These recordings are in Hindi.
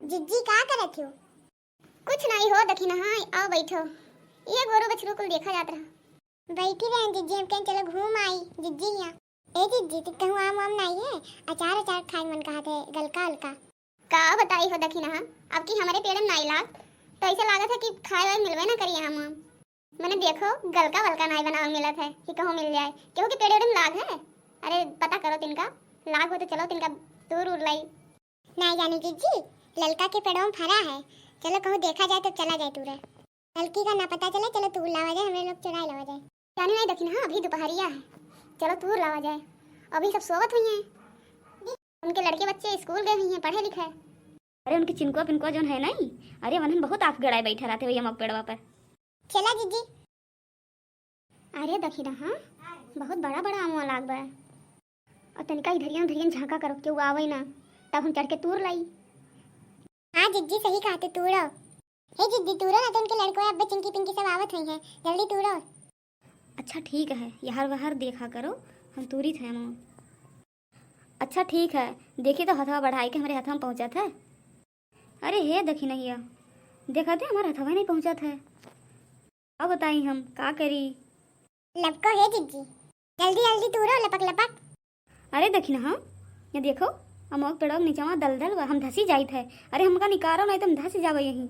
जिज्जी का करत हो? कुछ नहीं हो दखी ना। हाँ आओ बैठो। ये गोरो बछरू कुल देखा जात रहा। बैठी रहे जिज्जी, हम कहीं चलो घूम आई जिज्जी यहाँ। ए जिज्जी तू कहूँ आम आम नहीं है? अचार अचार खाए मन कहा थे गलका हल्का का बताई हो दखी ना। हाँ अब की हमारे पेड़ में नहीं लाग तो ऐसा लागत है कि खाए वाए मिलवे ना करिए हम आम। मैंने देखो गलका वलका नहीं बनावा मिला था कि कहूँ मिल जाए क्योंकि पेड़ में लाग है। अरे पता करो तिनका लाग हो तो चलो तिनका दूर उड़ लाई। नहीं जानी जिज्जी, ललका के पेड़ों में फरा है। चलो कहूँ देखा जाए तो चला जाए टूरे। ललकी का ना पता चले, चलो तूर लावा जाए, हमें लोग चुराए लावा जाए। जाने नहीं दखी ना अभी दोपहरिया है, चलो तूर लावा जाए। अभी सब सोवत हुई हैं, उनके लड़के बच्चे स्कूल गए हुए हैं पढ़े लिखे। अरे उनकी चिनकुआ पिनकुआ जो है नहीं, अरे वनन बहुत आफ गड़ाए बैठा रहते भैया मग पेड़वा पर। चला जिज्जी। अरे दखी ना हाँ बहुत बड़ा बड़ा आम लाग बा और तनिका इधरिया उधरिया झांका करो क्यों आवे ना, तब हम चढ़ के तूर लाई। हाँ जिज्जी सही कहते तूरो। हे जिज्जी तूरो ना तो उनके लड़कों अब चिंकी पिंकी सब आवत हुई हैं, जल्दी तूरो। अच्छा ठीक है, यहार वहार देखा करो, हम तूरी थे माँ। अच्छा ठीक है, देखी तो हथवा बढ़ाई के हमारे हथवा में पहुँचा था। अरे हे देखी नहीं देखा थे हमारा हथवा नहीं पहुँचा था। अब बताई हम का करी। लपको है जिज्जी, जल्दी जल्दी तूरो लपक लपक। अरे देखी ना हाँ ये देखो अमोक पेड़वा नीचा दलदल बा, हम धसी जाई थे। अरे हमका निकारो नहीं तो हम धसी जावे यहीं।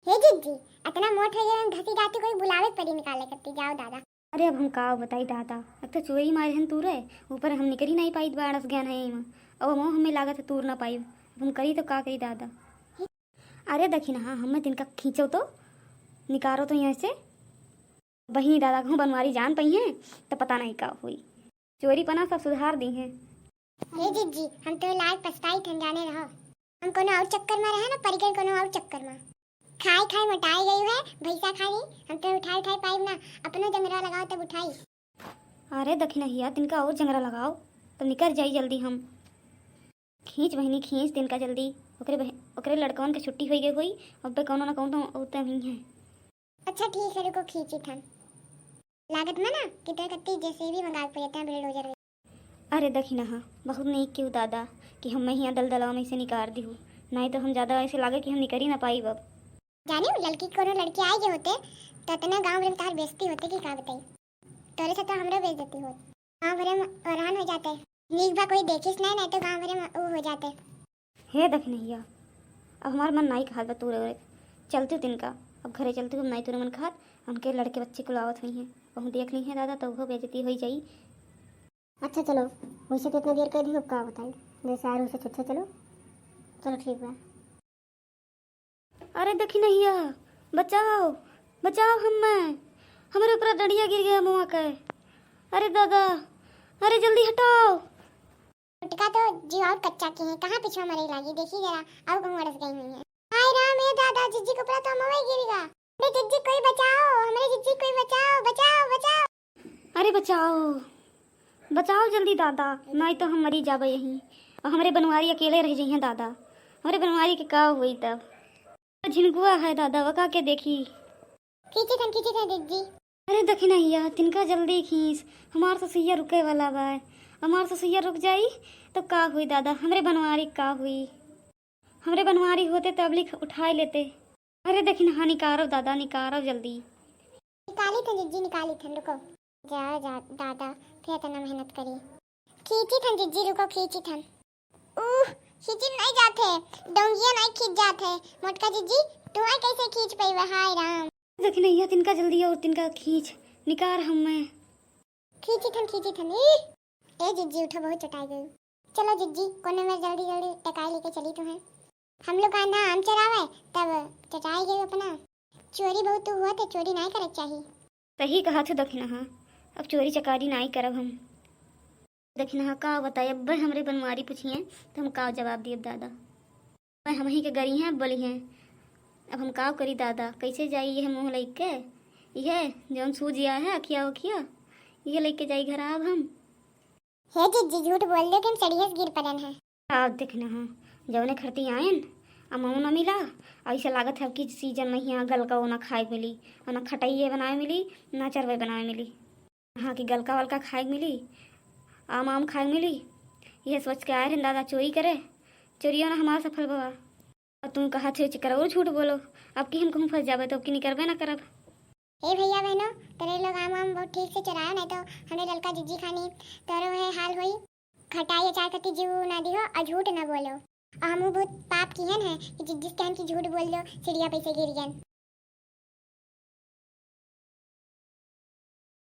हे जिज्जी इतना मोट है ये धसी जाती कोई बुलावे पड़ी निकाले करती जाओ दादा। अरे अब हम का बताई दादा, अब तो चुई मारे हन तूरे ऊपर हम निकरी नहीं पाई बारस ज्ञान है इमा। अब मोह हमें लागत है तूर ना पाई, अब हम करी तो का करी दादा। अरे देखी ना हाँ हमें तिनका खींचो तो निकारो तो यहाँ से वहीं दादा कहूँ बनवारी जान पई हैं तो पता नहीं का हुई। चोरी पना सब सुधार दी हैं। हे जिज्जी हम तो लायक पछताई ठन जाने रहो। हम कोनो और चक्कर में रहे ना परिकर कोनो और चक्कर में खाई खाई मोटाई गई है भैसा खाई। हम तो उठाई उठाई पाई ना, अपना जंगरा लगाओ तब उठाई। अरे दखिना हिया तिनका और जंगरा लगाओ तब निकल जाई जल्दी। हम खींच बहनी खींच तिनका जल्दी, ओकरे लड़कवन के छुट्टी हो गई हुई अब पे कौनो ना कौनो तो उतने हुई हैं। अच्छा ठीक है रुको खींची थन लागत में ना कितने कत्ती जैसे भी मंगा पे जाते हैं बुलडोजर। अरे दखिना हाँ बहुत नहीं क्यों दादा कि हम यहाँ दलदलाव में से निकाल दी हूँ, नहीं तो हम ज़्यादा ऐसे लागे कि हम निकल ही ना पाई। अब जाने लड़की कोनो लड़की आए गए होते तो इतना गांव भर में तार बेइज्जती होती कि का बताई। तोरे से तो हमरो बेइज्जती होत, गांव भर में हैरान हो जाते। नीक बा कोई देखिस नहीं तो गांव भर में वो हो जाते। हे दखिना हिया अब हमारा मन नहीं खात बा तूरे चलती तिनका। अब घरे चलती हूँ नहीं तुरे मन खात, उनके लड़के बच्चे को लावत हुई हैं वह देख ली है दादा तो वो बेइज्जती हो जाई। अच्छा चलो वैसे तो इतना देर कर दी का बताई जैसे आ से अच्छा चलो चलो ठीक बा। अरे देखी नहीं बचाओ बचाओ हमारे ऊपर डंडिया गिर गया मुआ के। अरे दादा अरे जल्दी हटाओ। गुटका तो जी और कच्चा की है कहाँ पीछे मरे लागी देखी जरा अब कहूँ अड़स गई हुई है। हाय राम ये दादा जिज्जी को पड़ा तो हम वही गिरेगा। अरे जिज्जी कोई बचाओ, हमारे जिज्जी कोई बचाओ बचाओ बचाओ। अरे बचाओ बचाओ जल्दी दादा नहीं तो हम मरी जाबे यहीं और हमारे बनवारी अकेले रह जाइए दादा। हमारे बनवारी के का हुई तब झिनकुआ है दादा वका के देखी। खींची थन जिज्जी। अरे देखी नहीं तिनका जल्दी खींच हमार तो सैया रुके वाला बा। हमार तो सैया रुक जाई तो का हुई दादा, हमरे बनवारी का हुई। हमरे बनवारी होते तो अबली उठाए लेते। अरे देखी ना निकारो दादा निकारो जल्दी। निकाली थन जिज्जी निकाली थन रुको जा जा दादा फिर इतना मेहनत करी। खींची थन जिज्जी रुको खींची थन। खींची नहीं जाते डोंगिया नहीं खींच जाते। मोटका जिज्जी तुम्हें कैसे खींच पाई वह हाय राम। देखी नहीं तिनका जल्दी और तिनका खींच निकार हमें। खींची थन ए जिज्जी उठो बहुत चटाई गई। चलो जिज्जी कोने में जल्दी जल्दी टकाई लेके चली तुम्हें। हम लोग का ना आम चरावे तब चटाई गई अपना। चोरी बहुत हुआ तो चोरी नहीं करे चाहिए। सही कहा था दखिना हाँ अब चोरी चकारी नहीं करब हम। दखिना हाँ का बताए अब हमरे बनवारी पूछिए तो हम का जवाब दिए दादा। मैं हम ही के गरी हैं बोली हैं अब हम का करी दादा कैसे जाई ये मुँह लेके के यह जौन सूजिया है अखिया उखिया ये लेके जाई घर अब हम। हे जिज्जी झूठ बोल दो कि हम सड़ियस गिर पड़न है। आप देखना हाँ जौने खरती आयन अमाऊ ना मिला ऐसा लागत है कि सीजन में यहाँ गलका ना खाए मिली और ना खटाइए बनाए मिली ना चरवे बनाए मिली। हाँ कि गलका वलका खाए मिली आम आम खाए मिली। यह सोच के आए रहे दादा चोरी करे, चोरियों ना हमारा सफल बा। और तुम कहा थे चिकर और झूठ बोलो, अब की हम कहूँ फंस जाबे तो अब की नहीं करबे ना करब। हे भैया बहनों, तेरे लोग आम आम बहुत ठीक से चुरायो, नहीं तो हमने ललका जिज्जी खानी तोरो है हाल होई। खटाई अचार कति जीव ना दिहो और झूठ ना बोलो। और हम बहुत पाप किहन है कि जिस टाइम की झूठ बोल दो चिड़िया पैसे गिर गन।